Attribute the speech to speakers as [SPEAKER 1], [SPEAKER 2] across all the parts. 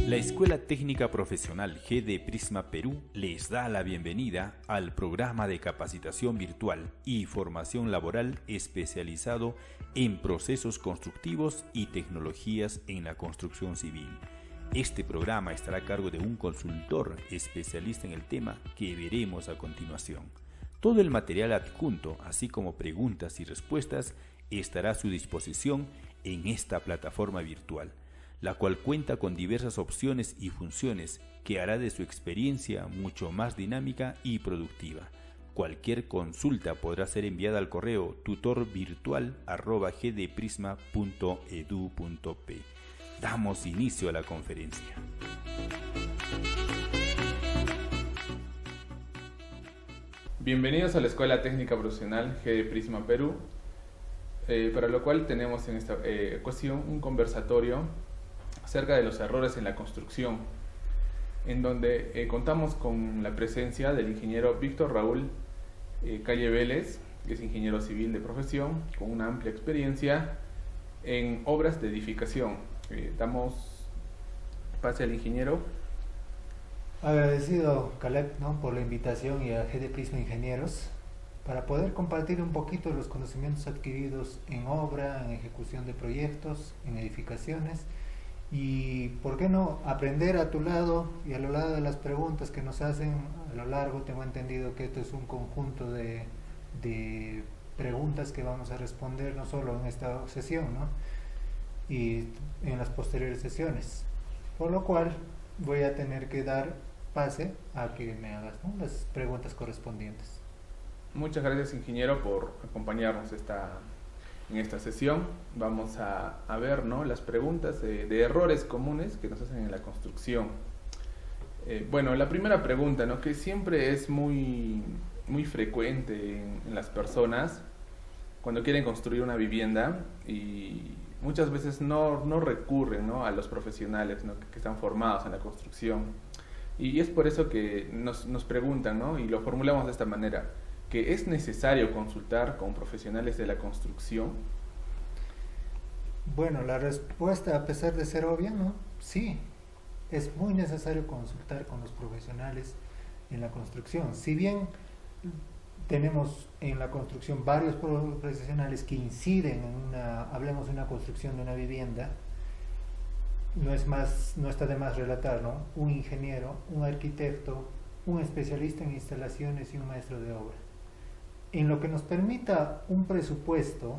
[SPEAKER 1] La Escuela Técnica Profesional GD Prisma Perú les da la bienvenida al programa de capacitación virtual y formación laboral especializado en procesos constructivos y tecnologías en la construcción civil. Este programa estará a cargo de un consultor especialista en el tema que veremos a continuación. Todo el material adjunto, así como preguntas y respuestas, estará a su disposición en esta plataforma virtual, la cual cuenta con diversas opciones y funciones que hará de su experiencia mucho más dinámica y productiva. Cualquier consulta podrá ser enviada al correo tutorvirtual@gdprisma.edu.p. Damos inicio a la conferencia.
[SPEAKER 2] Bienvenidos a la Escuela Técnica Profesional GD Prisma Perú, para lo cual tenemos en esta ocasión un conversatorio acerca de los errores en la construcción, en donde contamos con la presencia del ingeniero Víctor Raúl Calle Vélez, que es ingeniero civil de profesión, con una amplia experiencia en obras de edificación. Damos pase al ingeniero.
[SPEAKER 3] Agradecido, Caleb, por la invitación y a GD Prisma Ingenieros para poder compartir un poquito los conocimientos adquiridos en obra, en ejecución de proyectos, en edificaciones y, ¿por qué no?, aprender a tu lado y a lo lado de las preguntas que nos hacen a lo largo. Tengo entendido que esto es un conjunto de preguntas que vamos a responder no solo en esta sesión, y en las posteriores sesiones, por lo cual voy a tener que dar pase a que me hagas las preguntas correspondientes.
[SPEAKER 2] Muchas gracias, ingeniero, por acompañarnos en esta sesión. Vamos a ver las preguntas de errores comunes que nos hacen en la construcción. La primera pregunta, que siempre es muy frecuente en las personas cuando quieren construir una vivienda, y muchas veces no recurren a los profesionales que están formados en la construcción, y es por eso que nos preguntan, y lo formulamos de esta manera, que es necesario consultar con profesionales de la construcción.
[SPEAKER 3] Bueno, la respuesta, a pesar de ser obvia, sí, es muy necesario consultar con los profesionales en la construcción. Si bien tenemos en la construcción varios profesionales que inciden hablemos de una construcción de una vivienda, no está de más relatar, un ingeniero, un arquitecto, un especialista en instalaciones y un maestro de obra. En lo que nos permita un presupuesto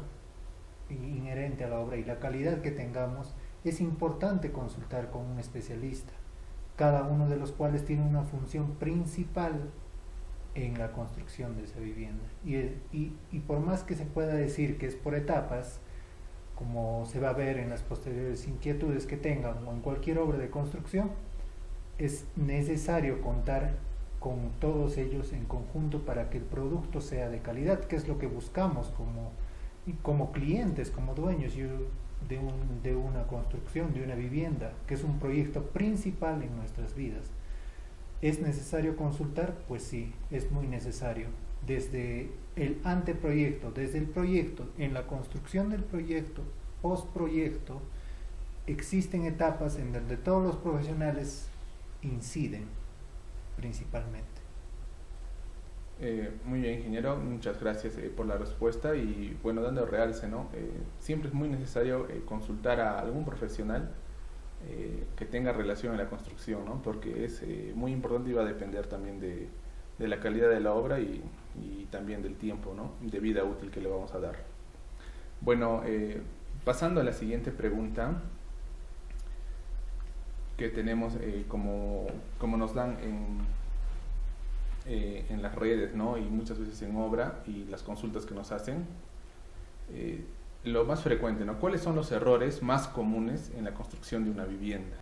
[SPEAKER 3] inherente a la obra y la calidad que tengamos, es importante consultar con un especialista, cada uno de los cuales tiene una función principal en la construcción de esa vivienda. Y por más que se pueda decir que es por etapas, como se va a ver en las posteriores inquietudes que tengan o en cualquier obra de construcción, es necesario contar con todos ellos en conjunto para que el producto sea de calidad, que es lo que buscamos como clientes, como dueños de una construcción, de una vivienda, que es un proyecto principal en nuestras vidas. ¿Es necesario consultar? Pues sí, es muy necesario. Desde el anteproyecto, desde el proyecto, en la construcción del proyecto, postproyecto, existen etapas en donde todos los profesionales inciden principalmente.
[SPEAKER 2] Muy bien, ingeniero, muchas gracias por la respuesta, y dando realce, siempre es muy necesario consultar a algún profesional que tenga relación en la construcción, porque es muy importante y va a depender también de la calidad de la obra y también del tiempo de vida útil que le vamos a dar. Pasando a la siguiente pregunta que tenemos, como nos dan en las redes, y muchas veces en obra, y las consultas que nos hacen, lo más frecuente, ¿cuáles son los errores más comunes en la construcción de una vivienda?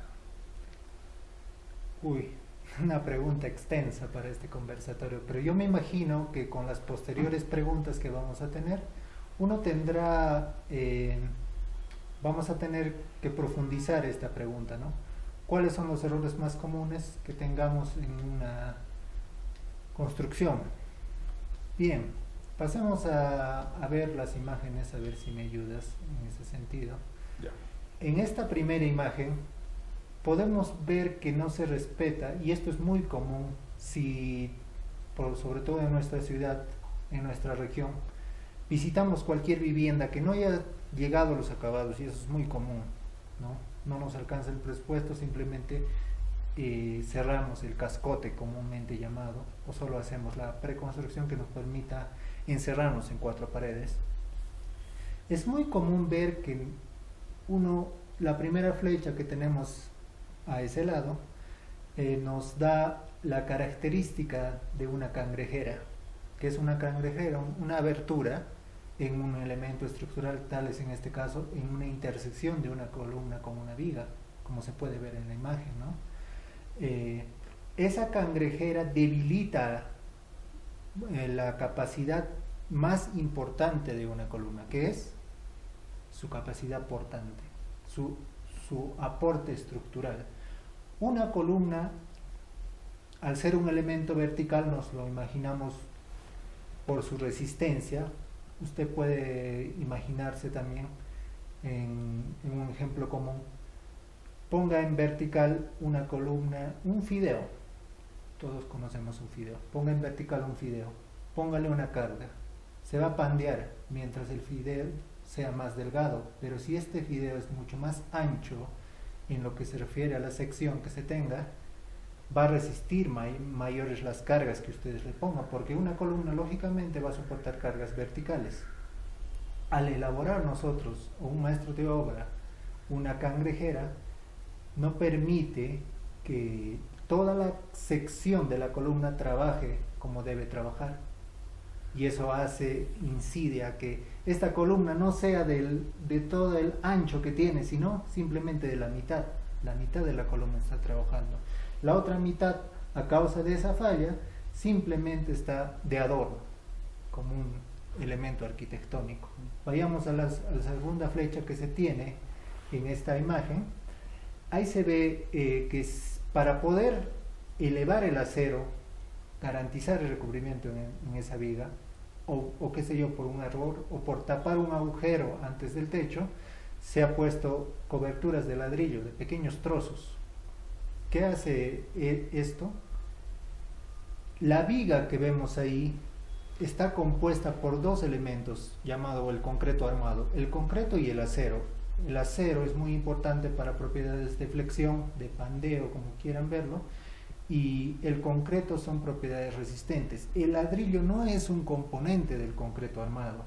[SPEAKER 3] Una pregunta extensa para este conversatorio, pero yo me imagino que con las posteriores preguntas que vamos a tener, vamos a tener que profundizar esta pregunta, ¿Cuáles son los errores más comunes que tengamos en una construcción? Bien, pasemos a ver las imágenes, a ver si me ayudas en ese sentido.
[SPEAKER 2] Ya.
[SPEAKER 3] En esta primera imagen podemos ver que no se respeta, y esto es muy común sobre todo en nuestra ciudad, en nuestra región, visitamos cualquier vivienda que no haya llegado a los acabados, y eso es muy común, no nos alcanza el presupuesto, simplemente cerramos el cascote comúnmente llamado, o solo hacemos la preconstrucción que nos permita encerrarnos en 4 paredes. Es muy común ver que la primera flecha que tenemos a ese lado nos da la característica de una cangrejera, que es una cangrejera, una abertura en un elemento estructural, tal es en este caso en una intersección de una columna con una viga, como se puede ver en la imagen, esa cangrejera debilita la capacidad más importante de una columna, que es su capacidad portante, su aporte estructural. Una columna, al ser un elemento vertical, nos lo imaginamos por su resistencia. Usted puede imaginarse también en un ejemplo común. Ponga en vertical una columna, un fideo. Todos conocemos un fideo. Ponga en vertical un fideo. Póngale una carga. Se va a pandear mientras el fideo sea más delgado, pero si este fideo es mucho más ancho en lo que se refiere a la sección que se tenga, va a resistir mayores las cargas que ustedes le pongan, porque una columna lógicamente va a soportar cargas verticales. Al elaborar nosotros, o un maestro de obra, una cangrejera, no permite que toda la sección de la columna trabaje como debe trabajar, y eso incide a que esta columna no sea de todo el ancho que tiene, sino simplemente de la mitad de la columna está trabajando. La otra mitad, a causa de esa falla, simplemente está de adorno, como un elemento arquitectónico. Vayamos a la segunda flecha que se tiene en esta imagen. Ahí se ve que para poder elevar el acero, garantizar el recubrimiento en esa viga, o qué sé yo, por un error, o por tapar un agujero antes del techo, se ha puesto coberturas de ladrillo, de pequeños trozos. ¿Qué hace esto? La viga que vemos ahí está compuesta por 2 elementos, llamado el concreto armado, el concreto y el acero. El acero es muy importante para propiedades de flexión, de pandeo, como quieran verlo, y el concreto son propiedades resistentes. El ladrillo no es un componente del concreto armado.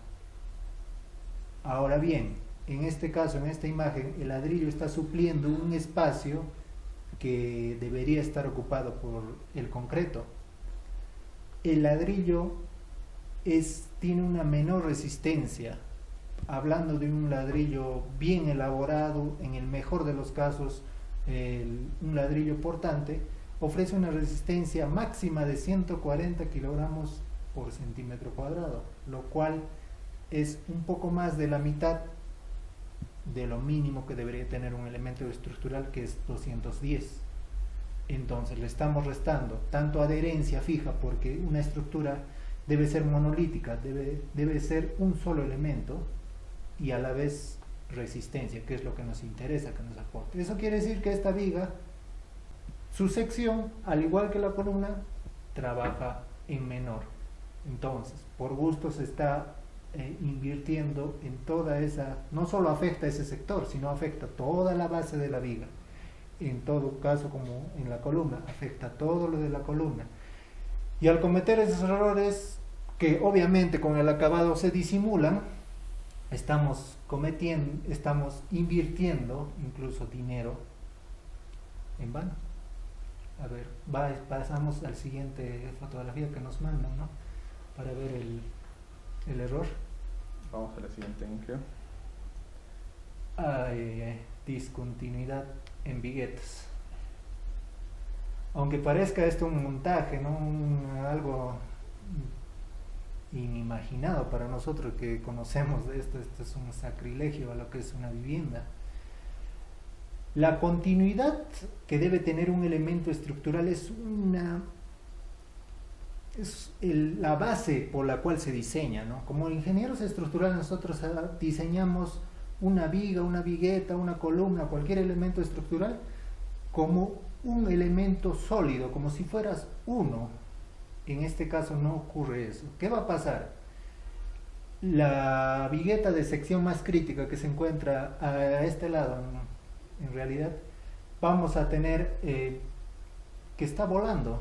[SPEAKER 3] Ahora bien, en este caso, en esta imagen, el ladrillo está supliendo un espacio que debería estar ocupado por el concreto. El ladrillo tiene una menor resistencia. Hablando de un ladrillo bien elaborado, en el mejor de los casos, un ladrillo portante, ofrece una resistencia máxima de 140 kilogramos por centímetro cuadrado, lo cual es un poco más de la mitad de lo mínimo que debería tener un elemento estructural, que es 210. Entonces le estamos restando tanto adherencia fija, porque una estructura debe ser monolítica, debe ser un solo elemento, y a la vez resistencia, que es lo que nos interesa que nos aporte. Eso quiere decir que esta viga, su sección, al igual que la columna, trabaja en menor. Entonces, por gusto se está invirtiendo en toda esa, no solo afecta a ese sector, sino afecta toda la base de la viga. En todo caso, como en la columna, afecta todo lo de la columna. Y al cometer esos errores, que obviamente con el acabado se disimulan, estamos invirtiendo incluso dinero en vano. A ver, pasamos al siguiente fotografía que nos mandan, ¿no? Para ver el error.
[SPEAKER 2] Vamos a la siguiente, creo.
[SPEAKER 3] Discontinuidad en viguetas. Aunque parezca esto un montaje, ¿no? Algo inimaginado para nosotros que conocemos de esto es un sacrilegio a lo que es una vivienda. La continuidad que debe tener un elemento estructural es la base por la cual se diseña, ¿no? Como ingenieros estructurales nosotros diseñamos una viga, una vigueta, una columna, cualquier elemento estructural como un elemento sólido, como si fueras uno. En este caso no ocurre eso. ¿Qué va a pasar? La vigueta de sección más crítica que se encuentra a este lado, en realidad, vamos a tener que está volando,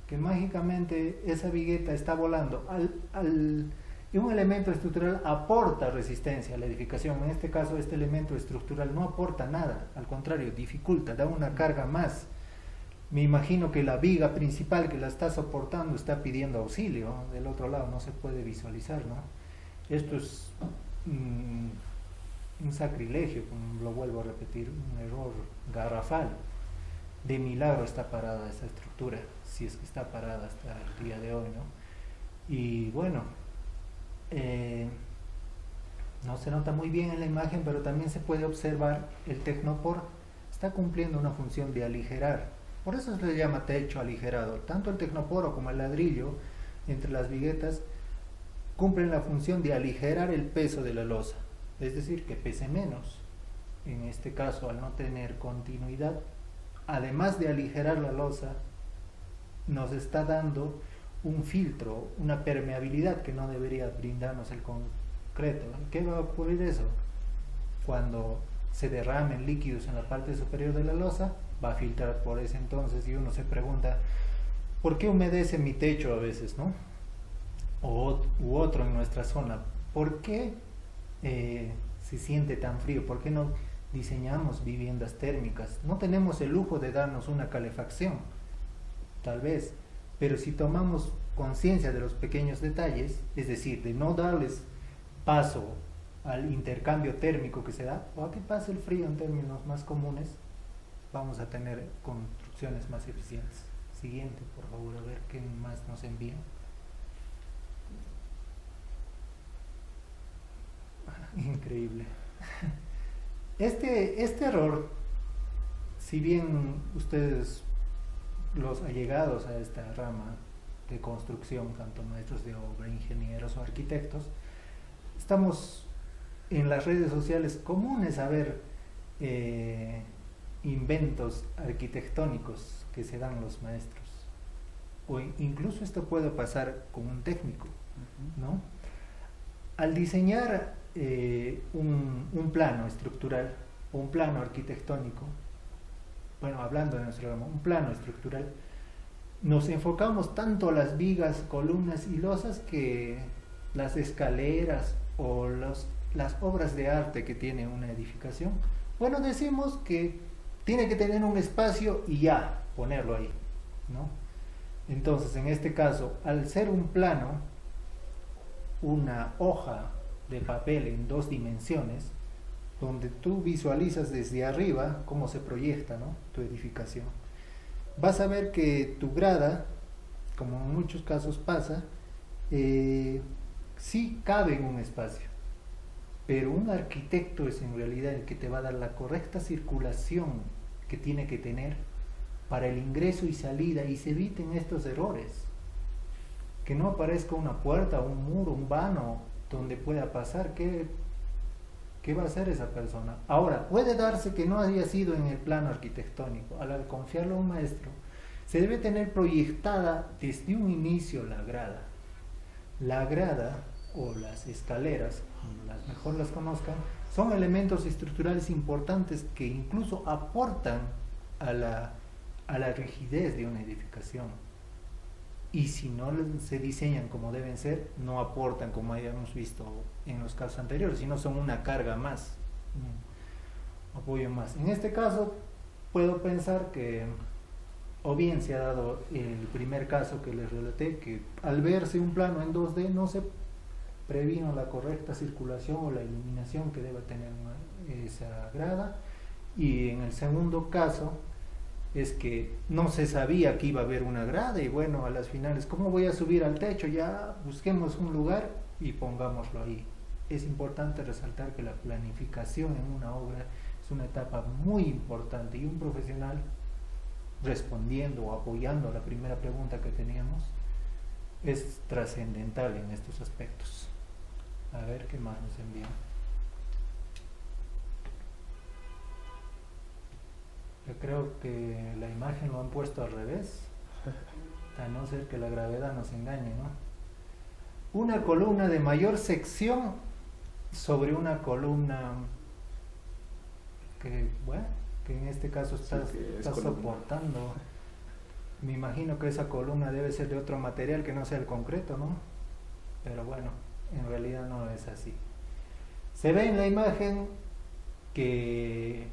[SPEAKER 3] que mágicamente esa vigueta está volando. Y un elemento estructural aporta resistencia a la edificación. En este caso, este elemento estructural no aporta nada, al contrario, dificulta, da una carga más. Me imagino que la viga principal que la está soportando está pidiendo auxilio. Del otro lado no se puede visualizar, ¿no? Esto es un sacrilegio, lo vuelvo a repetir, un error garrafal. De milagro está parada esta estructura, si es que está parada hasta el día de hoy, ¿no? Y bueno, no se nota muy bien en la imagen, pero también se puede observar el tecnopor está cumpliendo una función de aligerar. Por eso se le llama techo aligerado. Tanto el tecnoporo como el ladrillo entre las viguetas cumplen la función de aligerar el peso de la losa, es decir, que pese menos. En este caso, al no tener continuidad, además de aligerar la losa, nos está dando un filtro, una permeabilidad que no debería brindarnos el concreto. ¿Qué va a ocurrir eso? Cuando se derramen líquidos en la parte superior de la losa, va a filtrar por ese entonces, y uno se pregunta, ¿por qué humedece mi techo a veces, no? U otro en nuestra zona, ¿por qué se siente tan frío? ¿Por qué no diseñamos viviendas térmicas? No tenemos el lujo de darnos una calefacción, tal vez, pero si tomamos conciencia de los pequeños detalles, es decir, de no darles paso al intercambio térmico que se da, o a que pase el frío en términos más comunes, vamos a tener construcciones más eficientes. Siguiente, por favor, a ver qué más nos envían. Increíble. Este error, si bien ustedes, los allegados a esta rama de construcción, tanto maestros de obra, ingenieros o arquitectos, estamos en las redes sociales comunes a ver inventos arquitectónicos que se dan los maestros, o incluso esto puede pasar con un técnico, ¿no? Al diseñar un plano estructural o un plano arquitectónico, bueno, hablando de nuestro ramo, un plano estructural, nos enfocamos tanto a las vigas, columnas y losas que las escaleras o las obras de arte que tiene una edificación, bueno, decimos que tiene que tener un espacio y ya, ponerlo ahí, ¿no? Entonces, en este caso, al ser un plano, una hoja de papel en 2 dimensiones, donde tú visualizas desde arriba cómo se proyecta, ¿no?, tu edificación, vas a ver que tu grada, como en muchos casos pasa, sí cabe en un espacio, pero un arquitecto es en realidad el que te va a dar la correcta circulación que tiene que tener para el ingreso y salida, y se eviten estos errores, que no aparezca una puerta, un muro, un vano donde pueda pasar. ¿Qué va a hacer esa persona? Ahora, puede darse que no haya sido en el plano arquitectónico. Al confiarlo a un maestro, se debe tener proyectada desde un inicio la grada. La grada o las escaleras, como mejor las conozcan, son elementos estructurales importantes que incluso aportan a la rigidez de una edificación. Y si no se diseñan como deben ser, no aportan, como habíamos visto en los casos anteriores, sino son una carga más, un apoyo más. En este caso, puedo pensar que, o bien se ha dado el primer caso que les relaté, que al verse un plano en 2D no se previno la correcta circulación o la iluminación que debe tener esa grada, y en el segundo caso es que no se sabía que iba a haber una grada, y bueno, a las finales, ¿cómo voy a subir al techo? Ya busquemos un lugar y pongámoslo ahí. Es importante resaltar que la planificación en una obra es una etapa muy importante, y un profesional, respondiendo o apoyando a la primera pregunta que teníamos, es trascendental en estos aspectos. A ver qué más nos envían. creo que la imagen lo han puesto al revés, a no ser que la gravedad nos engañe, ¿no? Una columna de mayor sección sobre una columna que, bueno, que en este caso está soportando. Me imagino que esa columna debe ser de otro material que no sea el concreto, ¿no? Pero bueno, en realidad no es así. Se ve en la imagen que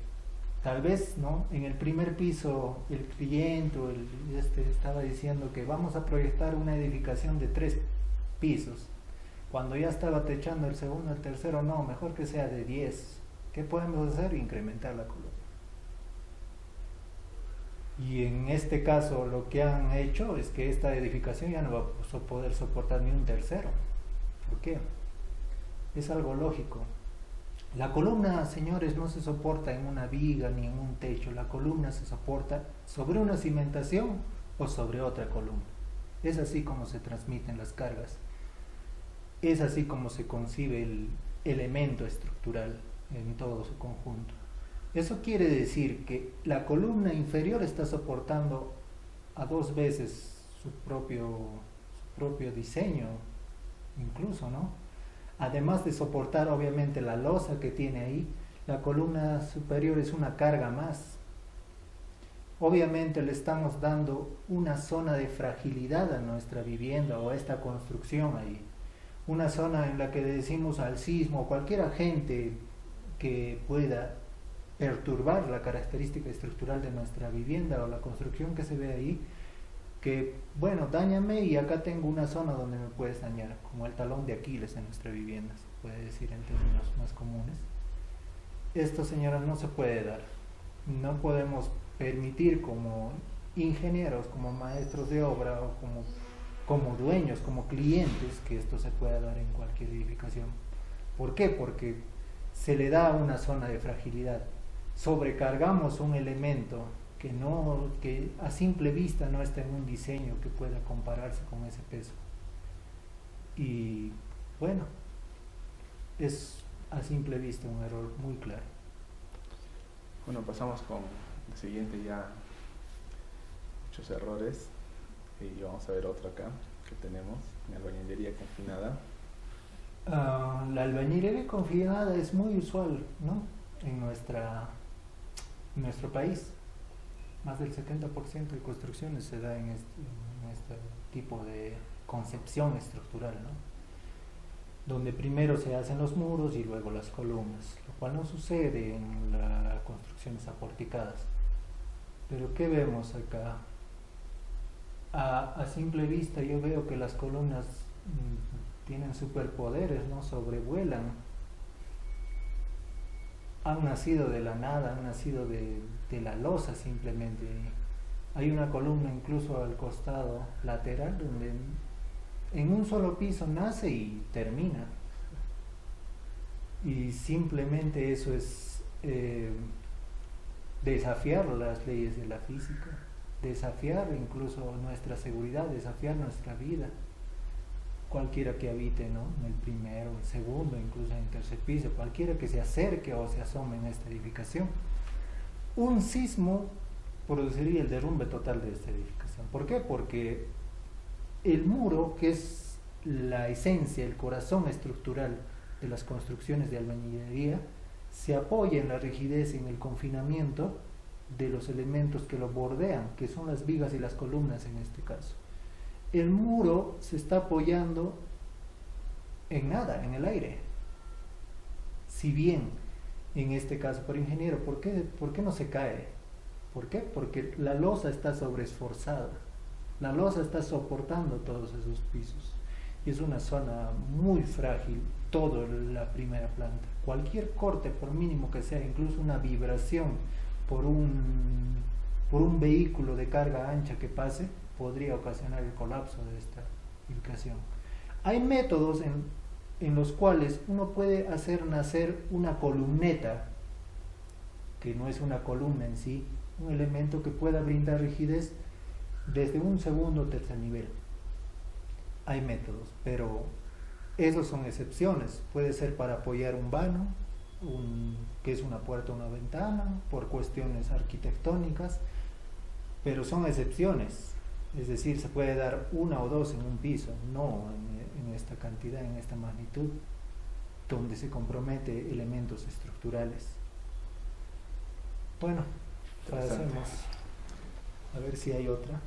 [SPEAKER 3] tal vez, ¿no?, en el primer piso el cliente o estaba diciendo que vamos a proyectar una edificación de 3 pisos. Cuando ya estaba techando el segundo, el tercero, no, mejor que sea de 10. ¿Qué podemos hacer? Incrementar la columna. Y en este caso lo que han hecho es que esta edificación ya no va a poder soportar ni un tercero. ¿Por qué? Es algo lógico. La columna, señores, no se soporta en una viga ni en un techo. La columna se soporta sobre una cimentación o sobre otra columna. Es así como se transmiten las cargas. Es así como se concibe el elemento estructural en todo su conjunto. Eso quiere decir que la columna inferior está soportando a 2 veces su propio diseño, incluso, ¿no? Además de soportar obviamente la losa que tiene ahí, la columna superior es una carga más. Obviamente le estamos dando una zona de fragilidad a nuestra vivienda o a esta construcción ahí. Una zona en la que decimos al sismo o cualquier agente que pueda perturbar la característica estructural de nuestra vivienda o la construcción que se ve ahí, que bueno, dáñame y acá tengo una zona donde me puedes dañar, como el talón de Aquiles en nuestra vivienda, se puede decir en términos más comunes. Esto, señora, no se puede dar. No podemos permitir como ingenieros, como maestros de obra o como dueños, como clientes, que esto se pueda dar en cualquier edificación. ¿Por qué? Porque se le da una zona de fragilidad. Sobrecargamos un elemento que a simple vista no está en un diseño que pueda compararse con ese peso. Y bueno, es a simple vista un error muy claro.
[SPEAKER 2] Bueno, pasamos con el siguiente, ya muchos errores, y vamos a ver otro acá que tenemos, en albañilería confinada.
[SPEAKER 3] La albañilería confinada es muy usual, ¿no?, en nuestro país. Más del 70% de construcciones se da en este tipo de concepción estructural, ¿no?, donde primero se hacen los muros y luego las columnas, lo cual no sucede en las construcciones aporticadas. Pero ¿qué vemos acá? A simple vista yo veo que las columnas tienen superpoderes, ¿no?, sobrevuelan. Han nacido de la nada, han nacido de la losa simplemente. Hay una columna incluso al costado lateral donde en un solo piso nace y termina. Y simplemente eso es desafiar las leyes de la física, desafiar incluso nuestra seguridad, desafiar nuestra vida. Cualquiera que habite, ¿no?, en el primero, el segundo, incluso en el tercer piso, cualquiera que se acerque o se asome en esta edificación, un sismo produciría el derrumbe total de esta edificación. ¿Por qué? Porque el muro, que es la esencia, el corazón estructural de las construcciones de albañilería, se apoya en la rigidez y en el confinamiento de los elementos que lo bordean, que son las vigas y las columnas en este caso. El muro se está apoyando en nada, en el aire. Si bien, en este caso, por ingeniero, ¿por qué no se cae? ¿Por qué? Porque la losa está sobreesforzada. La losa está soportando todos esos pisos. Y es una zona muy frágil, toda la primera planta. Cualquier corte, por mínimo que sea, incluso una vibración por un vehículo de carga ancha que pase, podría ocasionar el colapso de esta edificación. Hay métodos en los cuales uno puede hacer nacer una columneta, que no es una columna en sí, un elemento que pueda brindar rigidez desde un segundo o tercer nivel. Hay métodos, pero esos son excepciones. Puede ser para apoyar un vano que es una puerta o una ventana, por cuestiones arquitectónicas, pero son excepciones. Es decir, se puede dar una o dos en un piso, no en esta cantidad, en esta magnitud, donde se compromete elementos estructurales. Bueno, pasemos a ver si hay otra.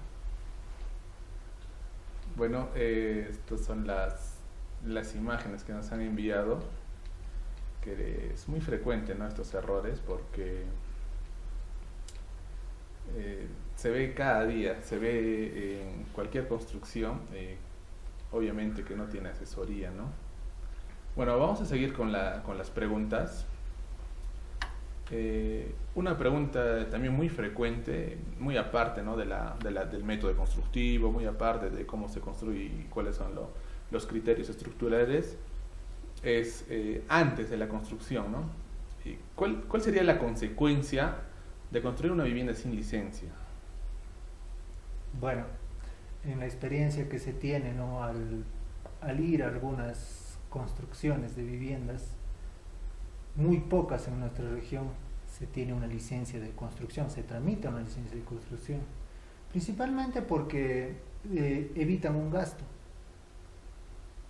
[SPEAKER 2] Bueno, estas son las imágenes que nos han enviado, que es muy frecuente, ¿no?, estos errores, porque se ve cada día, se ve en cualquier construcción, obviamente que no tiene asesoría, ¿no? Bueno, vamos a seguir con las preguntas. Una pregunta también muy frecuente, muy aparte, ¿no?, del método constructivo, muy aparte de cómo se construye y cuáles son los criterios estructurales, es antes de la construcción, ¿no? ¿Cuál sería la consecuencia de construir una vivienda sin licencia?
[SPEAKER 3] Bueno, en la experiencia que se tiene, ¿no?, al ir a algunas construcciones de viviendas, muy pocas en nuestra región se tiene una licencia de construcción, se tramita una licencia de construcción, principalmente porque evitan un gasto,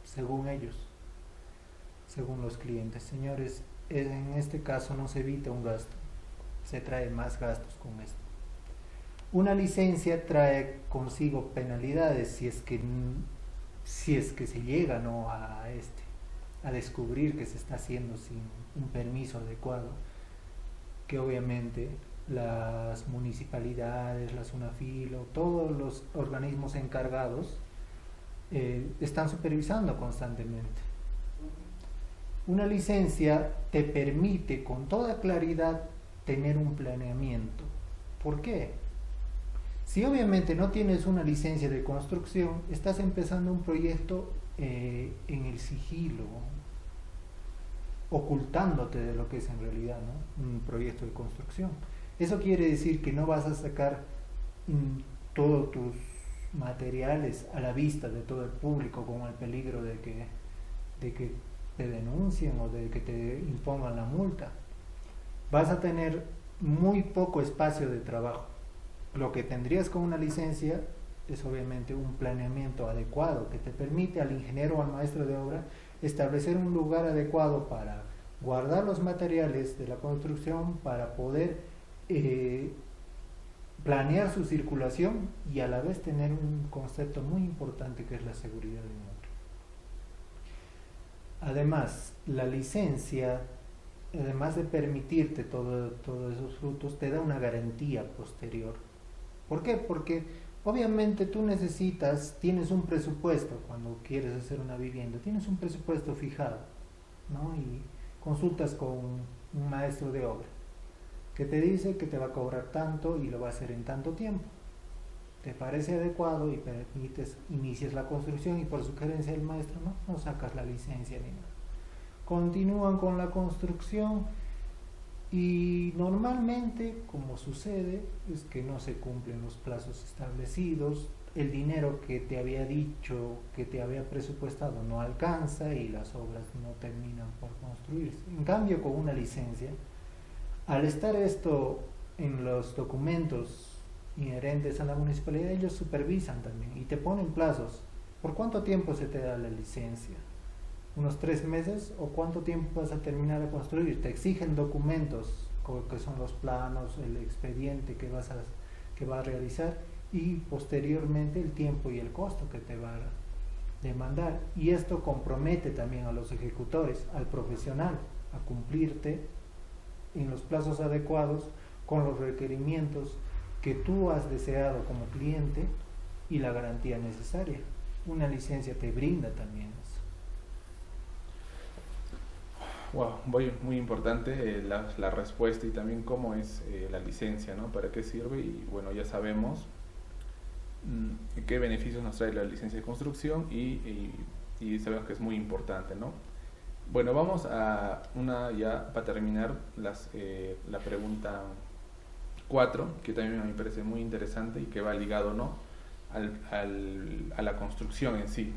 [SPEAKER 3] según ellos, según los clientes. Señores, en este caso no se evita un gasto, se trae más gastos con esto. Una licencia trae consigo penalidades si es que se llega, ¿no?, a descubrir que se está haciendo sin un permiso adecuado, que obviamente las municipalidades, la SUNAFIL o todos los organismos encargados están supervisando constantemente. Una licencia te permite con toda claridad tener un planeamiento. ¿Por qué? Si obviamente no tienes una licencia de construcción, estás empezando un proyecto en el sigilo, ocultándote de lo que es en realidad, ¿no?, un proyecto de construcción. Eso quiere decir que no vas a sacar todos tus materiales a la vista de todo el público con el peligro de que te denuncien o de que te impongan la multa. Vas a tener muy poco espacio de trabajo. Lo que tendrías con una licencia es obviamente un planeamiento adecuado que te permite al ingeniero o al maestro de obra establecer un lugar adecuado para guardar los materiales de la construcción, para poder planear su circulación y a la vez tener un concepto muy importante que es la seguridad de un otro. Además, la licencia, además de permitirte todos esos frutos, te da una garantía posterior. ¿Por qué? Porque obviamente tú tienes un presupuesto cuando quieres hacer una vivienda, tienes un presupuesto fijado, ¿no? Y consultas con un maestro de obra que te dice que te va a cobrar tanto y lo va a hacer en tanto tiempo. Te parece adecuado y inicias la construcción y por sugerencia del maestro no sacas la licencia ni nada. Continúan con la construcción y normalmente, como sucede, es que no se cumplen los plazos establecidos, el dinero que te había dicho, que te había presupuestado no alcanza y las obras no terminan por construirse. En cambio, con una licencia, al estar esto en los documentos inherentes a la municipalidad, ellos supervisan también y te ponen plazos. ¿Por cuánto tiempo se te da la licencia? ¿Unos 3 meses? ¿O cuánto tiempo vas a terminar de construir? Te exigen documentos, que son los planos, el expediente que vas a realizar y posteriormente el tiempo y el costo que te va a demandar. Y esto compromete también a los ejecutores, al profesional, a cumplirte en los plazos adecuados con los requerimientos que tú has deseado como cliente y la garantía necesaria. Una licencia te brinda también eso.
[SPEAKER 2] Wow, muy importante la respuesta y también cómo es la licencia, ¿no? Para qué sirve y bueno, ya sabemos qué beneficios nos trae la licencia de construcción y sabemos que es muy importante, ¿no? Bueno, vamos a ya para terminar la pregunta 4, que también me parece muy interesante y que va ligado, ¿no?, a la construcción en sí.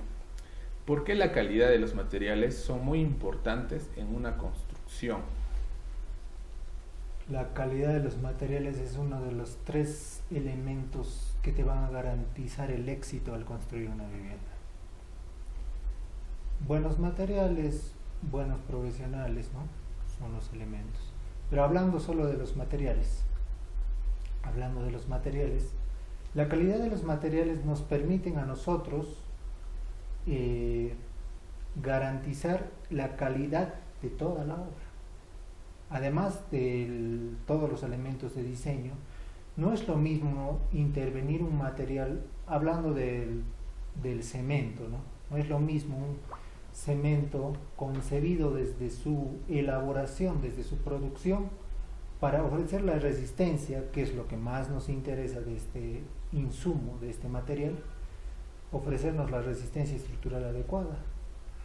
[SPEAKER 2] ¿Por qué la calidad de los materiales son muy importantes en una construcción?
[SPEAKER 3] La calidad de los materiales es uno de los 3 elementos que te van a garantizar el éxito al construir una vivienda. Buenos materiales, buenos profesionales, ¿no? Son los elementos. Pero hablando solo de los materiales, la calidad de los materiales nos permiten a nosotros garantizar la calidad de toda la obra. Además de todos los elementos de diseño, no es lo mismo intervenir un material, hablando del cemento, ¿no? No es lo mismo un cemento concebido desde su elaboración, desde su producción, para ofrecer la resistencia, que es lo que más nos interesa de este insumo, de este material, ofrecernos la resistencia estructural adecuada,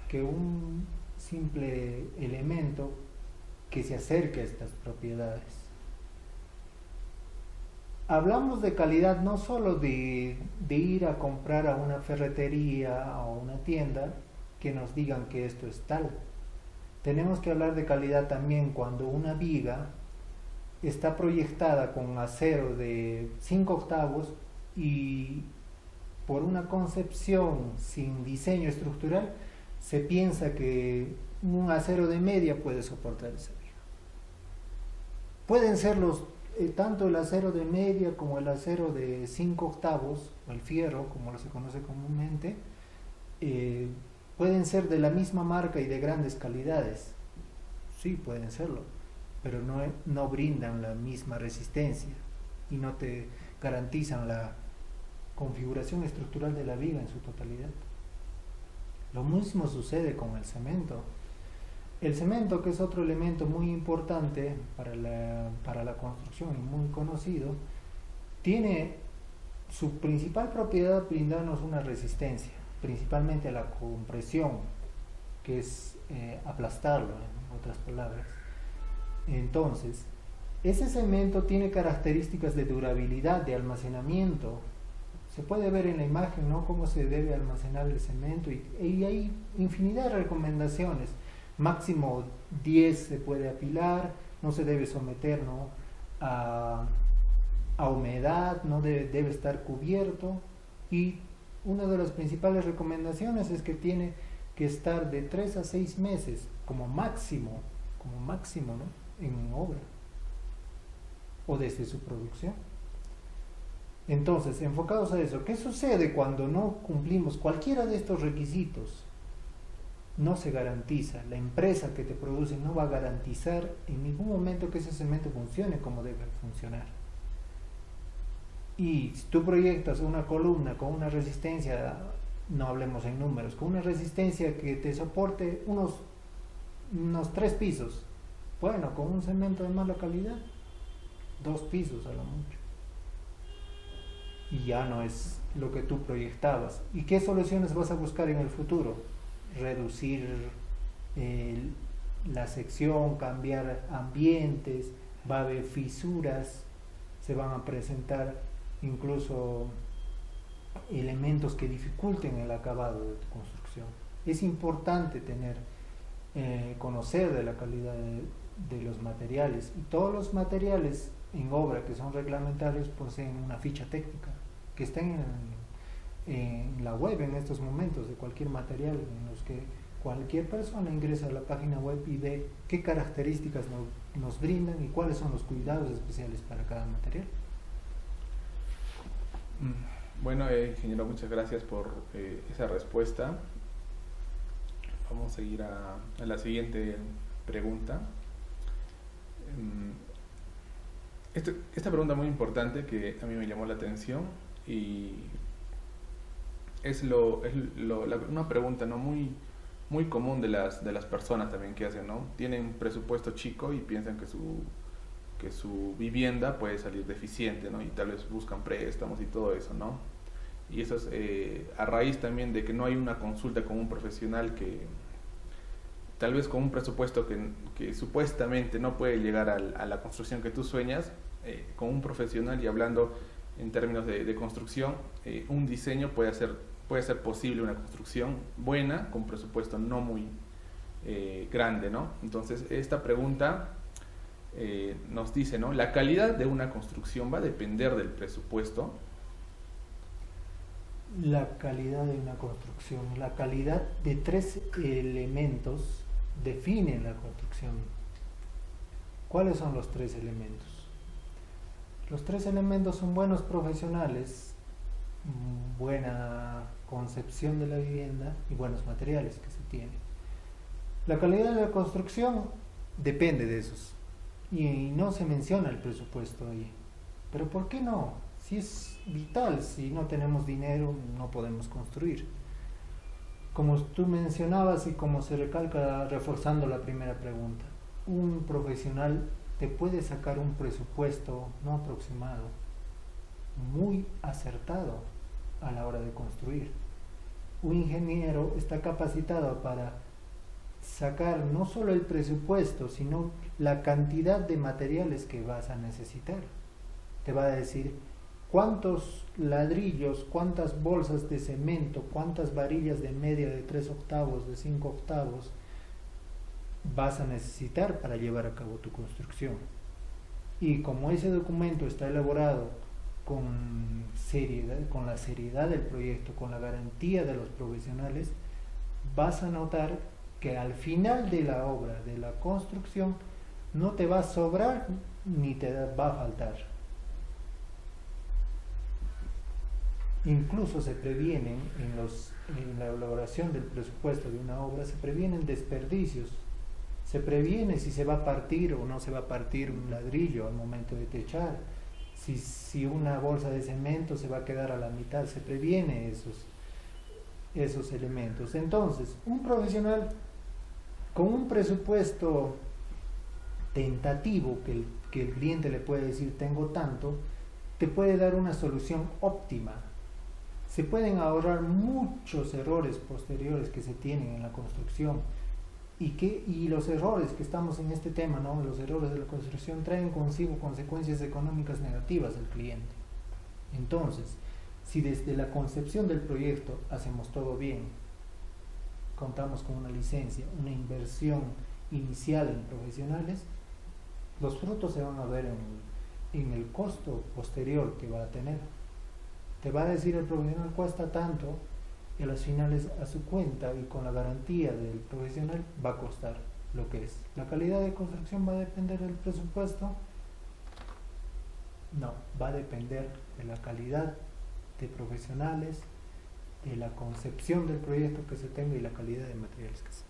[SPEAKER 3] que un simple elemento que se acerque a estas propiedades. Hablamos de calidad no solo de ir a comprar a una ferretería o una tienda que nos digan que esto es tal. Tenemos que hablar de calidad también cuando una viga está proyectada con acero de 5/8 y por una concepción sin diseño estructural se piensa que un acero de media puede soportar esa viga. Pueden ser tanto el acero de media como el acero de 5/8 o el fierro, como se conoce comúnmente, pueden ser de la misma marca y de grandes calidades. Sí, pueden serlo, pero no brindan la misma resistencia y no te garantizan la configuración estructural de la viga en su totalidad. Lo mismo sucede con el cemento. El cemento, que es otro elemento muy importante para la construcción y muy conocido, tiene su principal propiedad brindarnos una resistencia, principalmente a la compresión, que es aplastarlo, en otras palabras. Entonces, ese cemento tiene características de durabilidad, de almacenamiento. Se puede ver en la imagen, ¿no?, cómo se debe almacenar el cemento y hay infinidad de recomendaciones. Máximo 10 se puede apilar, no se debe someter, ¿no?, a humedad, no debe estar cubierto, y una de las principales recomendaciones es que tiene que estar de 3 a 6 meses como máximo, ¿no?, en obra o desde su producción. Entonces, enfocados a eso, ¿qué sucede cuando no cumplimos cualquiera de estos requisitos? No se garantiza, la empresa que te produce no va a garantizar en ningún momento que ese cemento funcione como debe funcionar. Y si tú proyectas una columna con una resistencia, no hablemos en números, con una resistencia que te soporte unos 3 pisos, bueno, con un cemento de mala calidad, 2 pisos a lo mucho, y ya no es lo que tú proyectabas. ¿Y qué soluciones vas a buscar en el futuro? Reducir la sección, cambiar ambientes, va a haber fisuras, se van a presentar incluso elementos que dificulten el acabado de tu construcción. Es importante conocer de la calidad de los materiales, y todos los materiales en obra que son reglamentarios poseen una ficha técnica que está en la web en estos momentos, de cualquier material, en los que cualquier persona ingresa a la página web y ve qué características nos brindan y cuáles son los cuidados especiales para cada material.
[SPEAKER 2] Bueno, ingeniero, muchas gracias por esa respuesta. Vamos a seguir a la siguiente pregunta. Esta pregunta muy importante que a mí me llamó la atención, y es una pregunta, ¿no?, muy común de las personas también que hacen, ¿no? Tienen un presupuesto chico y piensan que su vivienda puede salir deficiente, ¿no? Y tal vez buscan préstamos y todo eso, ¿no? Y eso es a raíz también de que no hay una consulta con un profesional que tal vez con un presupuesto que supuestamente no puede llegar a la construcción que tú sueñas, con un profesional, y hablando en términos de construcción, un diseño puede ser posible, una construcción buena con presupuesto no muy grande, ¿no? Entonces, esta pregunta nos dice, ¿no? La calidad de una construcción va a depender del presupuesto.
[SPEAKER 3] La calidad de una construcción, la calidad de 3 elementos definen la construcción. ¿Cuáles son los 3 elementos? Los 3 elementos son buenos profesionales, buena concepción de la vivienda y buenos materiales que se tienen. La calidad de la construcción depende de esos y no se menciona el presupuesto ahí. Pero ¿por qué no? Si es vital, si no tenemos dinero no podemos construir. Como tú mencionabas y como se recalca reforzando la primera pregunta, un profesional te puede sacar un presupuesto no aproximado, muy acertado a la hora de construir. Un ingeniero está capacitado para sacar no solo el presupuesto, sino la cantidad de materiales que vas a necesitar. Te va a decir cuántos ladrillos, cuántas bolsas de cemento, cuántas varillas de media de 3 octavos, de 5 octavos vas a necesitar para llevar a cabo tu construcción. Y como ese documento está elaborado con seriedad, con la seriedad del proyecto, con la garantía de los profesionales, vas a notar que al final de la obra, de la construcción, no te va a sobrar ni te va a faltar. Incluso se previenen en la elaboración del presupuesto de una obra, se previenen desperdicios. Se previene si se va a partir o no se va a partir un ladrillo al momento de techar, si una bolsa de cemento se va a quedar a la mitad, se previene esos elementos. Entonces, un profesional con un presupuesto tentativo que el cliente le puede decir tengo tanto, te puede dar una solución óptima. Se pueden ahorrar muchos errores posteriores que se tienen en la construcción. Y los errores que estamos en este tema, ¿no? Los errores de la construcción traen consigo consecuencias económicas negativas al cliente. Entonces, si desde la concepción del proyecto hacemos todo bien, contamos con una licencia, una inversión inicial en profesionales, los frutos se van a ver en el costo posterior que va a tener. Te va a decir el profesional cuesta tanto, y a las finales a su cuenta y con la garantía del profesional va a costar lo que es. ¿La calidad de construcción va a depender del presupuesto? No, va a depender de la calidad de profesionales, de la concepción del proyecto que se tenga y la calidad de materiales que se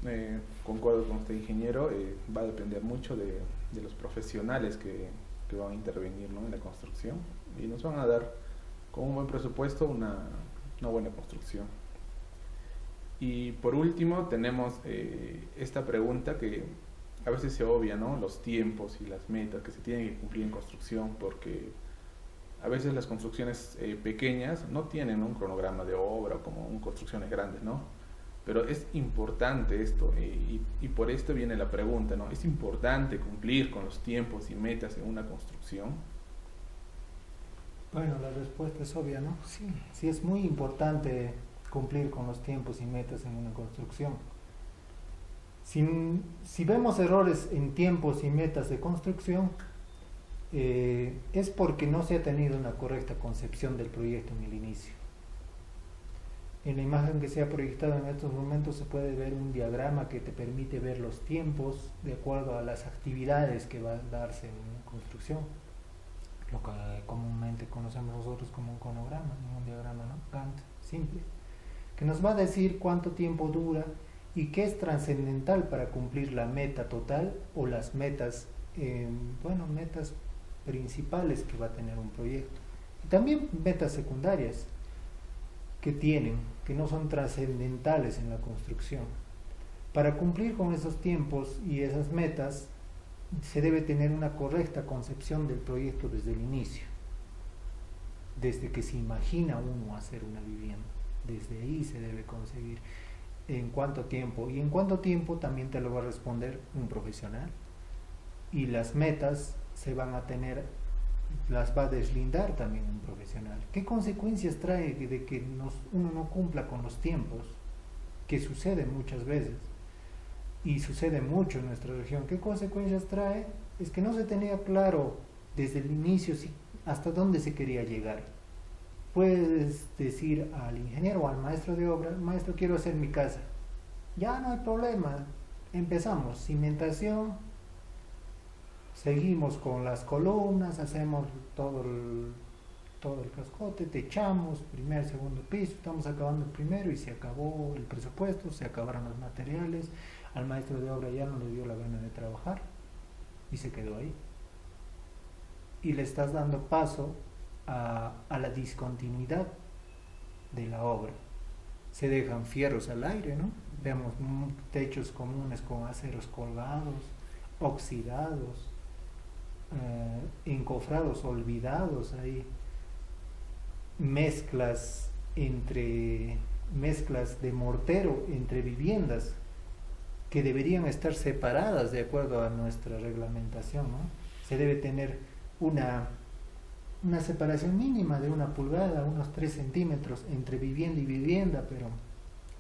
[SPEAKER 3] tenga.
[SPEAKER 2] Concuerdo con usted, ingeniero, va a depender mucho de los profesionales que van a intervenir, ¿no? En la construcción y nos van a dar con un buen presupuesto una buena construcción. Y por último tenemos esta pregunta que a veces se obvia, ¿no? Los tiempos y las metas que se tienen que cumplir en construcción, porque a veces las construcciones pequeñas no tienen un cronograma de obra como construcciones grandes, ¿no? Pero es importante esto y por esto viene la pregunta, ¿no? ¿Es importante cumplir con los tiempos y metas en una construcción?
[SPEAKER 3] Bueno, la respuesta es obvia, ¿no? Sí es muy importante cumplir con los tiempos y metas en una construcción. Si vemos errores en tiempos y metas de construcción, es porque no se ha tenido una correcta concepción del proyecto en el inicio. En la imagen que se ha proyectado en estos momentos se puede ver un diagrama que te permite ver los tiempos de acuerdo a las actividades que va a darse en una construcción. Lo que comúnmente conocemos nosotros como un cronograma, un diagrama, ¿no? Gantt, simple, que nos va a decir cuánto tiempo dura y qué es trascendental para cumplir la meta total o las metas, metas principales que va a tener un proyecto. Y también metas secundarias que no son trascendentales en la construcción. Para cumplir con esos tiempos y esas metas, se debe tener una correcta concepción del proyecto desde el inicio, desde que se imagina uno hacer una vivienda. Desde ahí se debe conseguir en cuánto tiempo, y en cuánto tiempo también te lo va a responder un profesional, y las metas se van a tener, las va a deslindar también un profesional. ¿Qué consecuencias trae de que uno no cumpla con los tiempos? Que sucede muchas veces. y sucede mucho en nuestra región. ¿Qué consecuencias trae? Es que no se tenía claro desde el inicio hasta dónde se quería llegar. Puedes decir al ingeniero o al maestro de obra: maestro, quiero hacer mi casa. Ya no hay problema, empezamos, cimentación, seguimos con las columnas, hacemos todo el cascote, techamos, primer, segundo piso, estamos acabando el primero y se acabó el presupuesto, se acabaron los materiales, al maestro de obra ya no le dio la gana de trabajar y se quedó ahí. Y le estás dando paso a la discontinuidad de la obra. Se dejan fierros al aire, ¿no? Vemos techos comunes con aceros colgados, oxidados, encofrados, olvidados ahí, mezclas de mortero entre viviendas que deberían estar separadas de acuerdo a nuestra reglamentación, ¿no? Se debe tener una separación mínima de 1 pulgada, unos 3 centímetros entre vivienda y vivienda, pero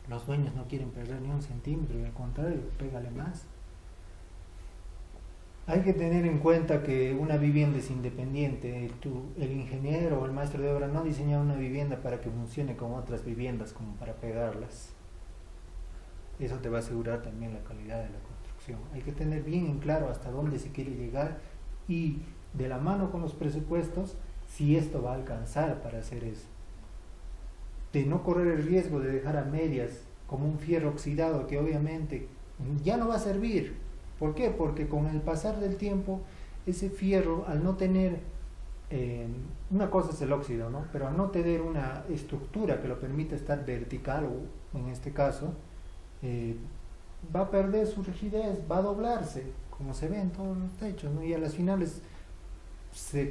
[SPEAKER 3] los dueños no quieren perder ni 1 centímetro, y al contrario, pégale más. Hay que tener en cuenta que una vivienda es independiente. El ingeniero o el maestro de obra no diseña una vivienda para que funcione como otras viviendas, como para pegarlas. Eso te va a asegurar también la calidad de la construcción. Hay que tener bien en claro hasta dónde se quiere llegar y, de la mano con los presupuestos, si esto va a alcanzar para hacer eso. De no correr el riesgo de dejar a medias como un fierro oxidado que obviamente ya no va a servir. ¿Por qué? Porque con el pasar del tiempo, ese fierro, al no tener, una cosa es el óxido, ¿no? Pero al no tener una estructura que lo permita estar vertical, o en este caso, va a perder su rigidez, va a doblarse, como se ve en todos los techos, ¿no? Y a las finales,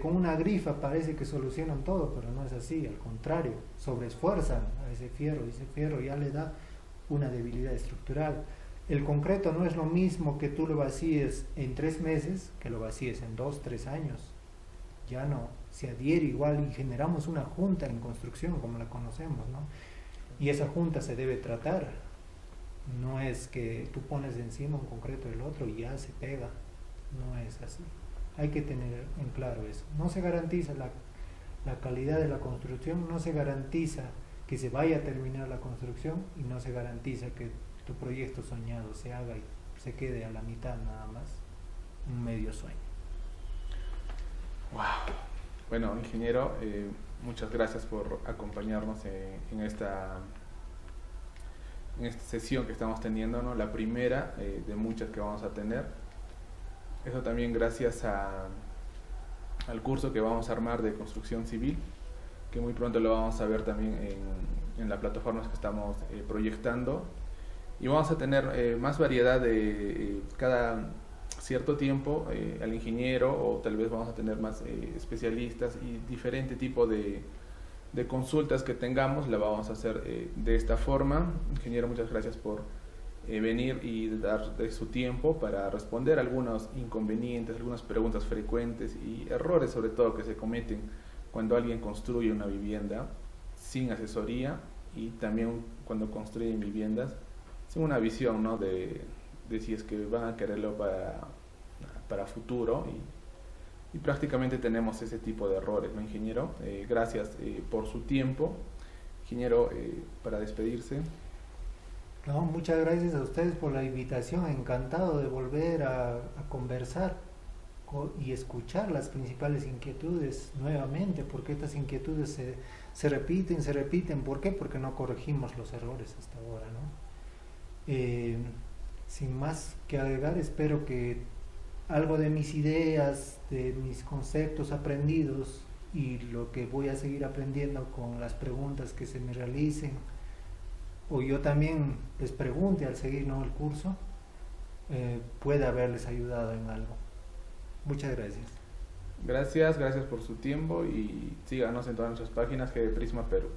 [SPEAKER 3] con una grifa parece que solucionan todo, pero no es así, al contrario, sobreesfuerzan a ese fierro, y ese fierro ya le da una debilidad estructural. El concreto no es lo mismo que tú lo vacíes en 3 meses que lo vacíes en 2, 3 años. Ya no se adhiere igual, y generamos una junta en construcción como la conocemos, ¿no? Y esa junta se debe tratar. No es que tú pones encima un concreto del otro y ya se pega. No es así. Hay que tener en claro eso. No se garantiza la calidad de la construcción, no se garantiza que se vaya a terminar la construcción, y no se garantiza que tu proyecto soñado se haga y se quede a la mitad nada más, un medio sueño.
[SPEAKER 2] Wow. Bueno, ingeniero, muchas gracias por acompañarnos en esta sesión que estamos teniendo, ¿no? La primera de muchas que vamos a tener. Eso también gracias al curso que vamos a armar de construcción civil, que muy pronto lo vamos a ver también en las plataformas que estamos proyectando. Y vamos a tener más variedad de cada cierto tiempo al ingeniero, o tal vez vamos a tener más especialistas, y diferente tipo de consultas que tengamos la vamos a hacer de esta forma. Ingeniero, muchas gracias por venir y dar de su tiempo para responder algunos inconvenientes, algunas preguntas frecuentes y errores sobre todo que se cometen cuando alguien construye una vivienda sin asesoría, y también cuando construyen viviendas sin una visión, ¿no? de si es que van a quererlo para futuro, y prácticamente tenemos ese tipo de errores, ¿no, ingeniero? Gracias por su tiempo. Ingeniero, para despedirse.
[SPEAKER 3] No, muchas gracias a ustedes por la invitación. Encantado de volver a conversar y escuchar las principales inquietudes nuevamente, porque estas inquietudes se repiten. ¿Por qué? Porque no corregimos los errores hasta ahora, ¿no? Sin más que agregar, espero que algo de mis ideas, de mis conceptos aprendidos, y lo que voy a seguir aprendiendo con las preguntas que se me realicen, o yo también les pregunte al seguir, ¿no?, el curso, pueda haberles ayudado en algo. Muchas gracias.
[SPEAKER 2] Gracias por su tiempo, y síganos en todas nuestras páginas, GD Prisma Perú.